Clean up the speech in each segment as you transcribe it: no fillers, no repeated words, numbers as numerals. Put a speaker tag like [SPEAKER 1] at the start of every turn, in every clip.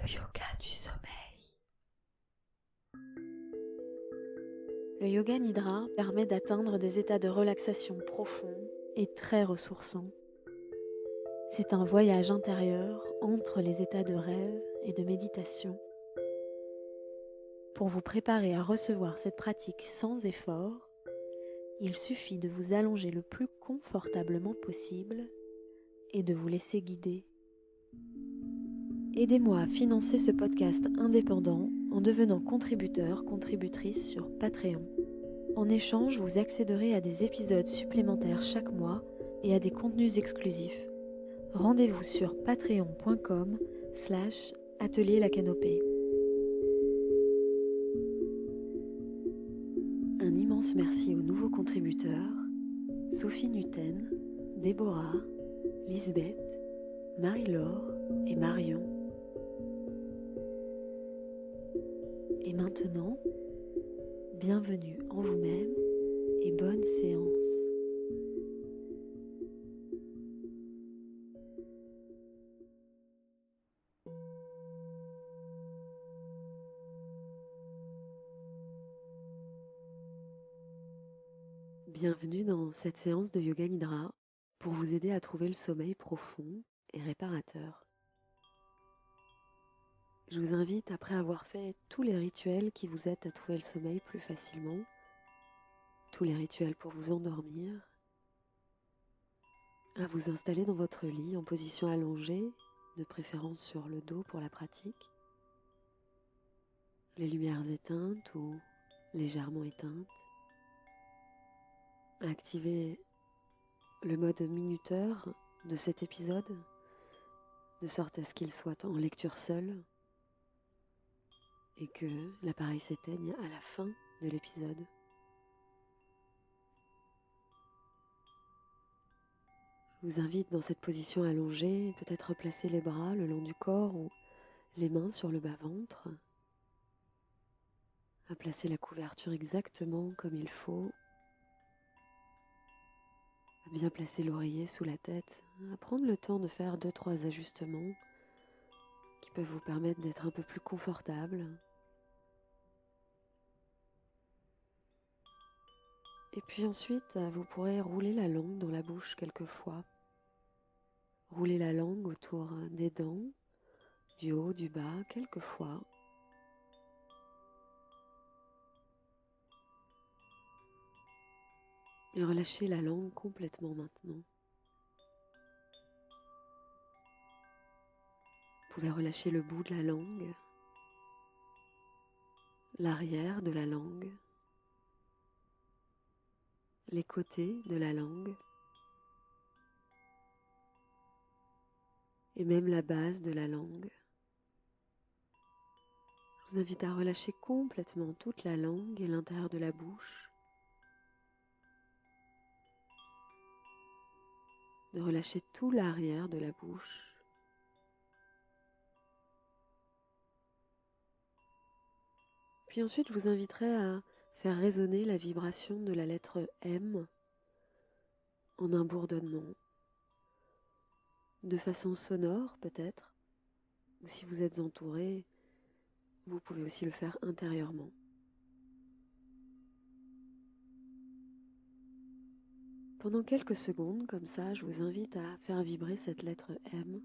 [SPEAKER 1] Le yoga du sommeil. Le yoga nidra permet d'atteindre des états de relaxation profonds et très ressourçants. C'est un voyage intérieur entre les états de rêve et de méditation. Pour vous préparer à recevoir cette pratique sans effort, il suffit de vous allonger le plus confortablement possible et de vous laisser guider. Aidez-moi à financer ce podcast indépendant en devenant contributeur/contributrice sur Patreon. En échange, vous accéderez à des épisodes supplémentaires chaque mois et à des contenus exclusifs. Rendez-vous sur patreon.com/atelier la canopée. Un immense merci aux nouveaux contributeurs, Sophie Nuten, Déborah, Lisbeth, Marie-Laure et Marion. Et maintenant, bienvenue en vous-même et bonne séance. Bienvenue dans cette séance de Yoga Nidra pour vous aider à trouver le sommeil profond et réparateur. Je vous invite, après avoir fait tous les rituels qui vous aident à trouver le sommeil plus facilement, tous les rituels pour vous endormir, à vous installer dans votre lit en position allongée, de préférence sur le dos pour la pratique, les lumières éteintes ou légèrement éteintes, à activer le mode minuteur de cet épisode, de sorte à ce qu'il soit en lecture seule et que l'appareil s'éteigne à la fin de l'épisode. Je vous invite dans cette position allongée, peut-être placer les bras le long du corps ou les mains sur le bas-ventre, à placer la couverture exactement comme il faut, à bien placer l'oreiller sous la tête, à prendre le temps de faire 2-3 ajustements qui peuvent vous permettre d'être un peu plus confortable. Et puis ensuite, vous pourrez rouler la langue dans la bouche quelques fois. Rouler la langue autour des dents, du haut, du bas, quelques fois. Et relâchez la langue complètement maintenant. Vous pouvez relâcher le bout de la langue, l'arrière de la langue, les côtés de la langue et même la base de la langue. Je vous invite à relâcher complètement toute la langue et l'intérieur de la bouche, de relâcher tout l'arrière de la bouche. Puis ensuite, je vous inviterai à faire résonner la vibration de la lettre M en un bourdonnement, de façon sonore peut-être, ou si vous êtes entouré, vous pouvez aussi le faire intérieurement. Pendant quelques secondes, comme ça, je vous invite à faire vibrer cette lettre M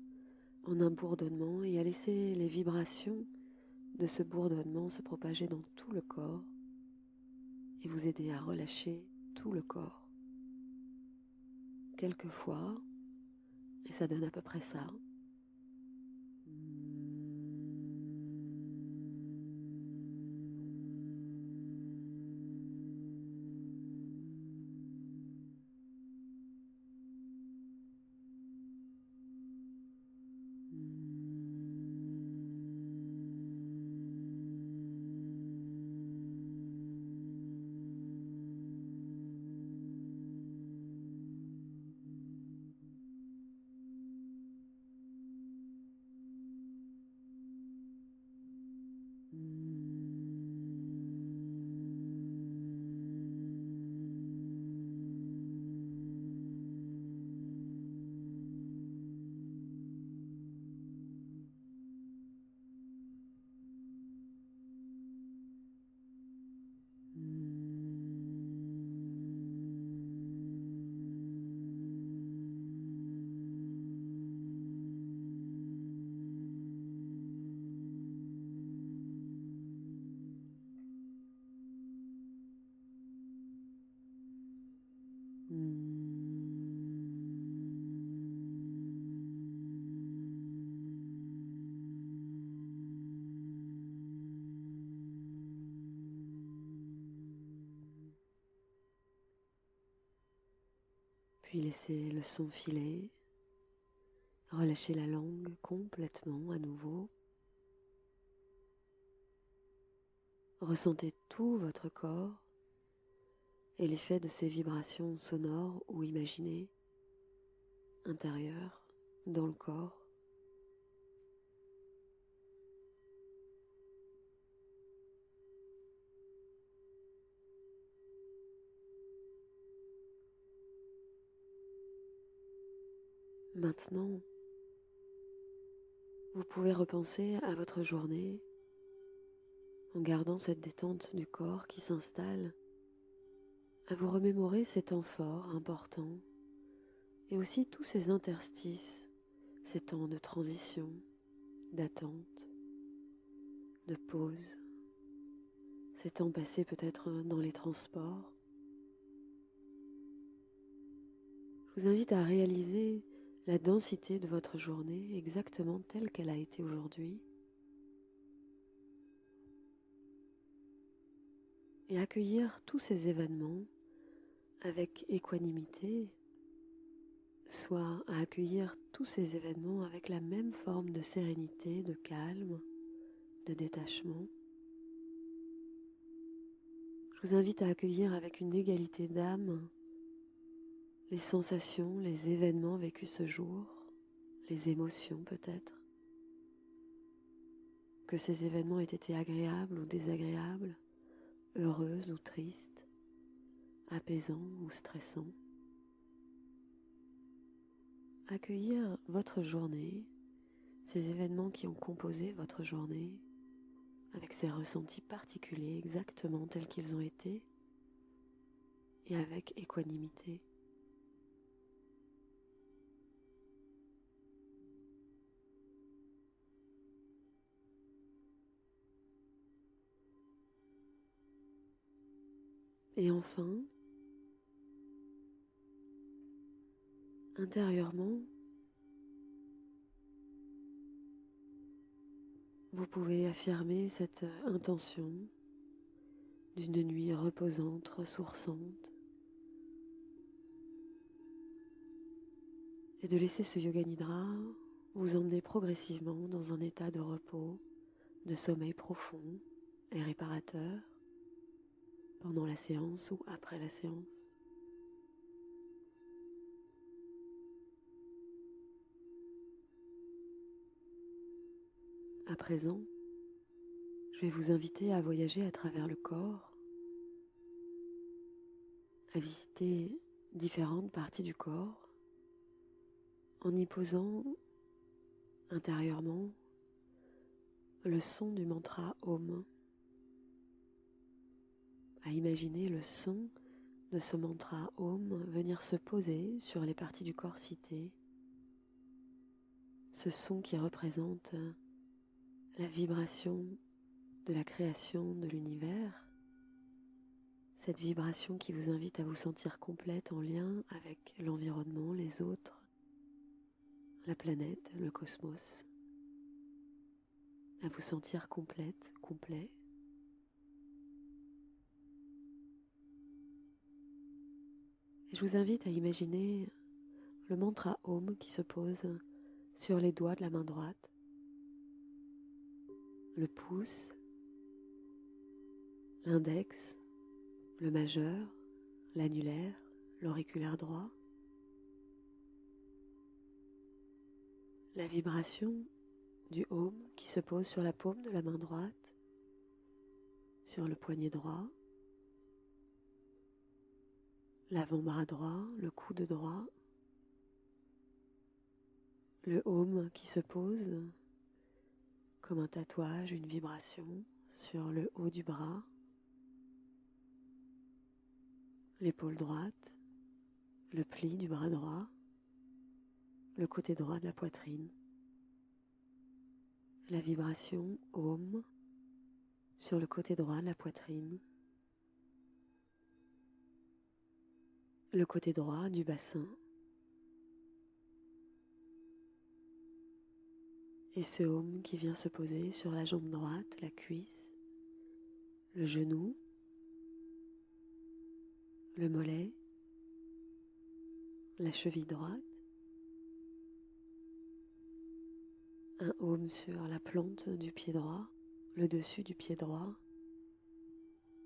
[SPEAKER 1] en un bourdonnement et à laisser les vibrations de ce bourdonnement se propager dans tout le corps et vous aider à relâcher tout le corps. Quelques fois, et ça donne à peu près ça. Puis laissez le son filer, relâchez la langue complètement à nouveau. Ressentez tout votre corps et l'effet de ces vibrations sonores ou imaginées, intérieures, dans le corps. Maintenant, vous pouvez repenser à votre journée en gardant cette détente du corps qui s'installe, à vous remémorer ces temps forts, importants, et aussi tous ces interstices, ces temps de transition, d'attente, de pause, ces temps passés peut-être dans les transports. Je vous invite à réaliser la densité de votre journée exactement telle qu'elle a été aujourd'hui et accueillir tous ces événements avec équanimité, soit à accueillir tous ces événements avec la même forme de sérénité, de calme, de détachement. Je vous invite à accueillir avec une égalité d'âme les sensations, les événements vécus ce jour, les émotions peut-être. Que ces événements aient été agréables ou désagréables, heureux ou tristes, apaisants ou stressants. Accueillir votre journée, ces événements qui ont composé votre journée, avec ces ressentis particuliers exactement tels qu'ils ont été, et avec équanimité. Et enfin, intérieurement, vous pouvez affirmer cette intention d'une nuit reposante, ressourçante, et de laisser ce yoga nidra vous emmener progressivement dans un état de repos, de sommeil profond et réparateur pendant la séance ou après la séance. À présent, je vais vous inviter à voyager à travers le corps, à visiter différentes parties du corps en y posant intérieurement le son du mantra Om, à imaginer le son de ce mantra Om venir se poser sur les parties du corps citées, ce son qui représente la vibration de la création de l'univers, cette vibration qui vous invite à vous sentir complète en lien avec l'environnement, les autres, la planète, le cosmos, à vous sentir complète, complet. Et je vous invite à imaginer le mantra Om qui se pose sur les doigts de la main droite, le pouce, l'index, le majeur, l'annulaire, l'auriculaire droit. La vibration du Om qui se pose sur la paume de la main droite, sur le poignet droit, l'avant-bras droit, le coude droit, le Om qui se pose comme un tatouage, une vibration sur le haut du bras, l'épaule droite, le pli du bras droit, le côté droit de la poitrine. La vibration Om sur le côté droit de la poitrine, le côté droit du bassin, et ce Om qui vient se poser sur la jambe droite, la cuisse, le genou, le mollet, la cheville droite, un Om sur la plante du pied droit, le dessus du pied droit,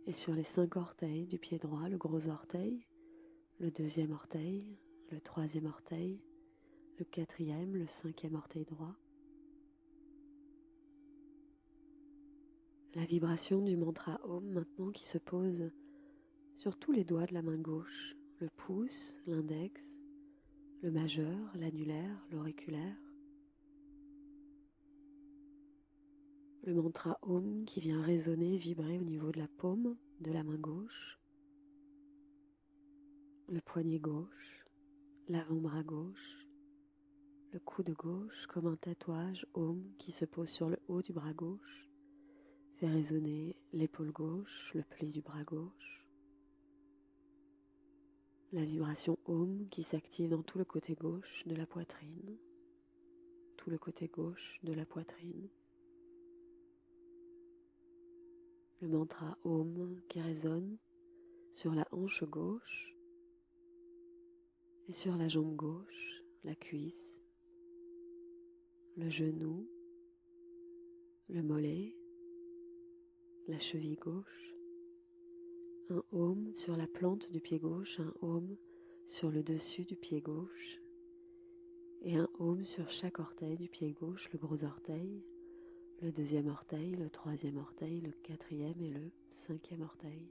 [SPEAKER 1] et sur les 5 orteils du pied droit, le gros orteil, le deuxième orteil, le troisième orteil, le quatrième, le 5e orteil droit. La vibration du mantra Om maintenant qui se pose sur tous les doigts de la main gauche, le pouce, l'index, le majeur, l'annulaire, l'auriculaire. Le mantra Om qui vient résonner, vibrer au niveau de la paume de la main gauche, le poignet gauche, l'avant-bras gauche, le coude gauche comme un tatouage Om qui se pose sur le haut du bras gauche, fait résonner l'épaule gauche, le pli du bras gauche. La vibration Om qui s'active dans tout le côté gauche de la poitrine, tout le côté gauche de la poitrine. Le mantra Om qui résonne sur la hanche gauche et sur la jambe gauche, la cuisse, le genou, le mollet, la cheville gauche. Un Om sur la plante du pied gauche, un Om sur le dessus du pied gauche et un Om sur chaque orteil du pied gauche, le gros orteil, le deuxième orteil, le troisième orteil, le quatrième et le 5e orteil.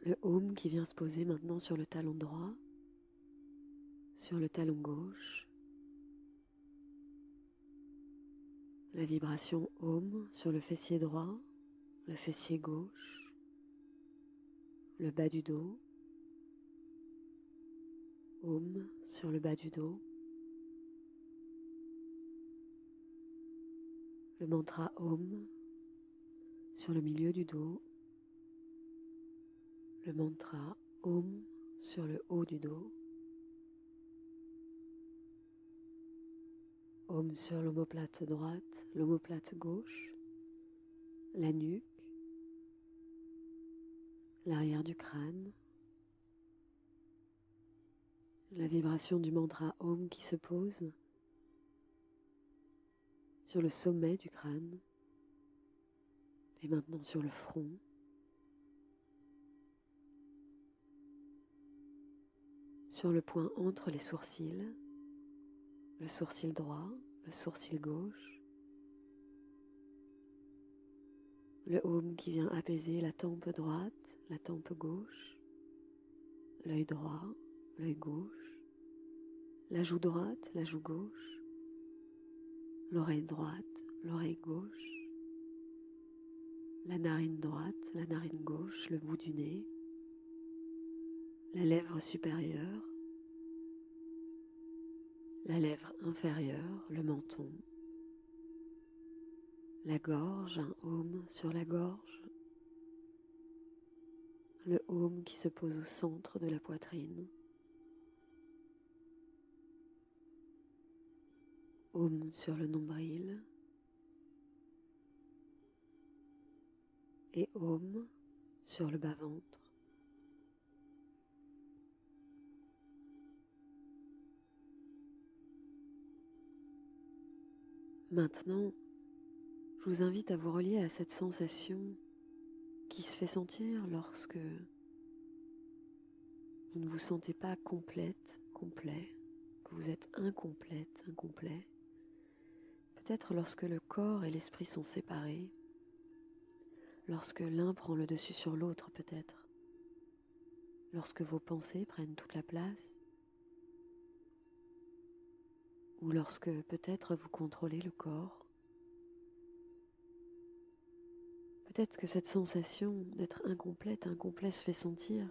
[SPEAKER 1] Le Om qui vient se poser maintenant sur le talon droit, sur le talon gauche. La vibration Om sur le fessier droit, le fessier gauche, le bas du dos. Om sur le bas du dos. Le mantra Om sur le milieu du dos. Le mantra Om sur le haut du dos. Om sur l'omoplate droite, l'omoplate gauche, la nuque, l'arrière du crâne. La vibration du mantra Om qui se pose sur le sommet du crâne et maintenant sur le front. Sur le point entre les sourcils, le sourcil droit, le sourcil gauche. Le Om qui vient apaiser la tempe droite, la tempe gauche, l'œil droit, l'œil gauche, la joue droite, la joue gauche, l'oreille droite, l'oreille gauche, la narine droite, la narine gauche, le bout du nez, la lèvre supérieure, la lèvre inférieure, le menton, la gorge, un Om sur la gorge, le Om qui se pose au centre de la poitrine, Om sur le nombril et Om sur le bas-ventre. Maintenant, je vous invite à vous relier à cette sensation qui se fait sentir lorsque vous ne vous sentez pas complète, complet, que vous êtes incomplète, incomplet. Peut-être lorsque le corps et l'esprit sont séparés, lorsque l'un prend le dessus sur l'autre peut-être, lorsque vos pensées prennent toute la place, ou lorsque peut-être vous contrôlez le corps. Peut-être que cette sensation d'être incomplète, incomplet se fait sentir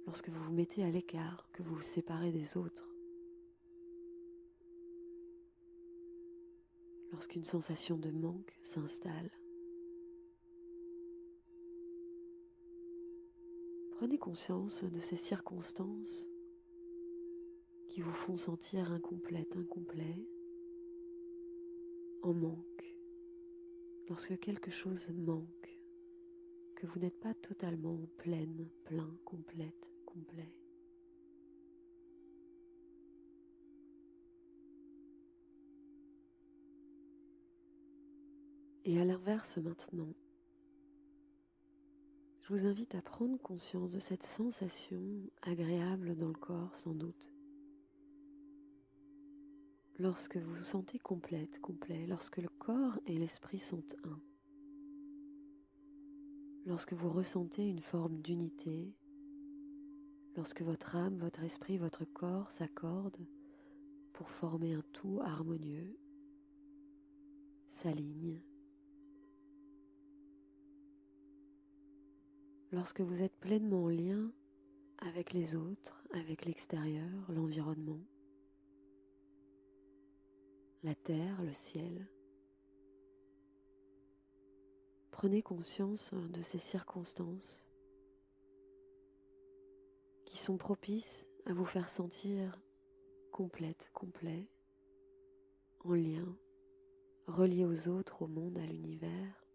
[SPEAKER 1] lorsque vous vous mettez à l'écart, que vous vous séparez des autres. Lorsqu'une sensation de manque s'installe. Prenez conscience de ces circonstances qui vous font sentir incomplète, incomplet, en manque. Lorsque quelque chose manque, que que vous n'êtes pas totalement pleine, plein, complète, complet. Et à l'inverse maintenant, je vous invite à prendre conscience de cette sensation agréable dans le corps sans doute. Lorsque vous vous sentez complète, complet, lorsque le corps et l'esprit sont un. Lorsque vous ressentez une forme d'unité, lorsque votre âme, votre esprit, votre corps s'accordent pour former un tout harmonieux, s'alignent. Lorsque vous êtes pleinement en lien avec les autres, avec l'extérieur, l'environnement, la terre, le ciel, prenez conscience de ces circonstances qui sont propices à vous faire sentir complète, complet, en lien, relié aux autres, au monde, à l'univers,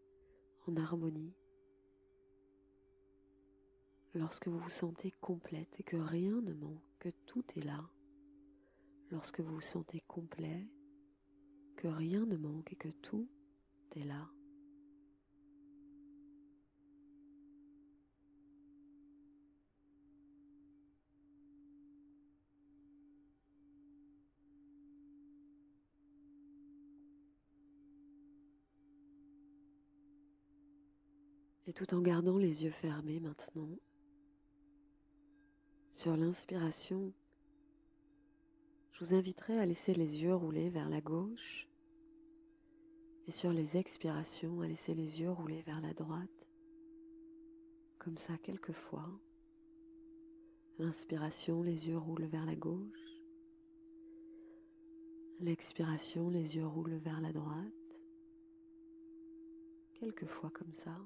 [SPEAKER 1] en harmonie. Lorsque vous vous sentez complète et que rien ne manque, que tout est là, lorsque vous vous sentez complet, que rien ne manque et que tout est là. Et tout en gardant les yeux fermés maintenant, sur l'inspiration, je vous inviterai à laisser les yeux rouler vers la gauche et sur les expirations, à laisser les yeux rouler vers la droite, comme ça quelques fois. L'inspiration, les yeux roulent vers la gauche. L'expiration, les yeux roulent vers la droite. Quelques fois comme ça.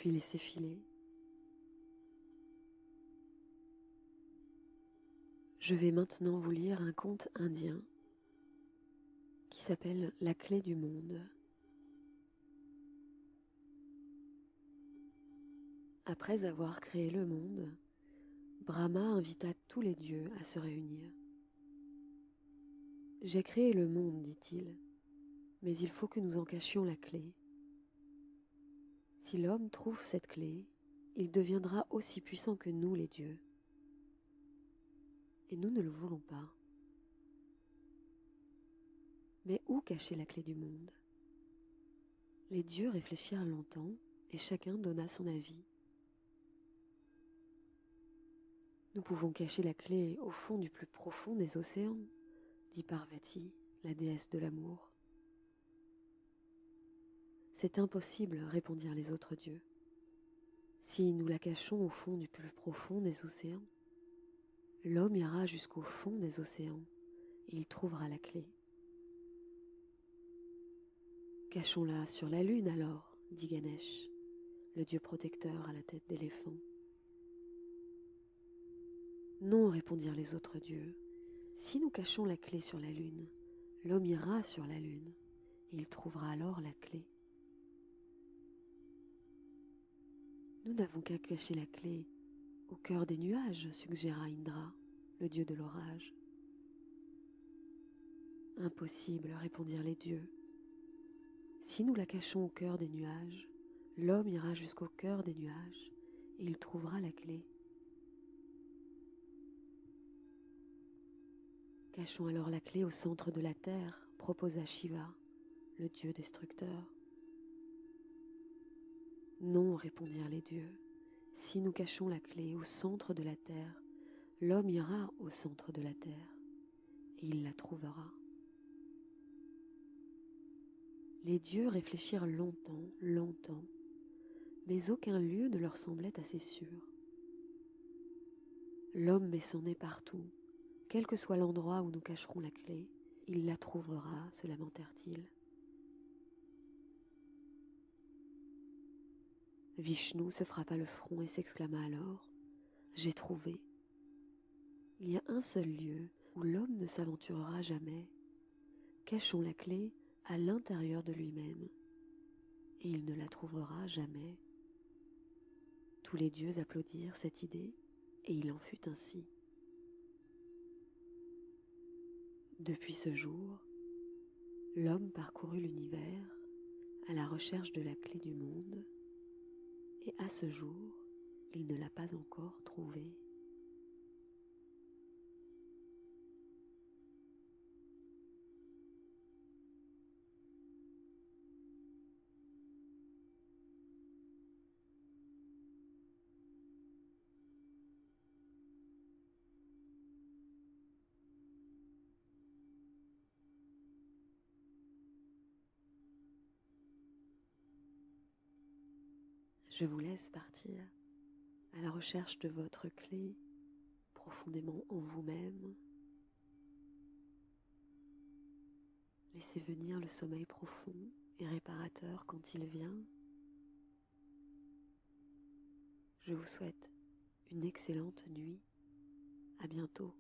[SPEAKER 1] Puis laissez filer. Je vais maintenant vous lire un conte indien qui s'appelle La clé du monde. Après avoir créé le monde, Brahma invita tous les dieux à se réunir. « J'ai créé le monde, dit-il, mais il faut que nous en cachions la clé. Si l'homme trouve cette clé, il deviendra aussi puissant que nous les dieux. Et nous ne le voulons pas. Mais où cacher la clé du monde ? Les dieux réfléchirent longtemps et chacun donna son avis. Nous pouvons cacher la clé au fond du plus profond des océans, dit Parvati, la déesse de l'amour. C'est impossible, répondirent les autres dieux. Si nous la cachons au fond du plus profond des océans, l'homme ira jusqu'au fond des océans et il trouvera la clé. Cachons-la sur la lune alors, dit Ganesh, le dieu protecteur à la tête d'éléphant. Non, répondirent les autres dieux, si nous cachons la clé sur la lune, l'homme ira sur la lune et il trouvera alors la clé. Nous n'avons qu'à cacher la clé au cœur des nuages, suggéra Indra, le dieu de l'orage. Impossible, répondirent les dieux. Si nous la cachons au cœur des nuages, l'homme ira jusqu'au cœur des nuages et il trouvera la clé. Cachons alors la clé au centre de la terre, proposa Shiva, le dieu destructeur. Non, répondirent les dieux, si nous cachons la clé au centre de la terre, l'homme ira au centre de la terre et il la trouvera. Les dieux réfléchirent longtemps, longtemps, mais aucun lieu ne leur semblait assez sûr. L'homme met son nez partout, quel que soit l'endroit où nous cacherons la clé, il la trouvera, se lamentèrent-ils. Vishnu se frappa le front et s'exclama alors : « J'ai trouvé. Il y a un seul lieu où l'homme ne s'aventurera jamais. Cachons la clé à l'intérieur de lui-même, et il ne la trouvera jamais. » Tous les dieux applaudirent cette idée, et il en fut ainsi. Depuis ce jour, l'homme parcourut l'univers à la recherche de la clé du monde, et à ce jour, il ne l'a pas encore trouvée. Je vous laisse partir à la recherche de votre clé profondément en vous-même. Laissez venir le sommeil profond et réparateur quand il vient. Je vous souhaite une excellente nuit. À bientôt.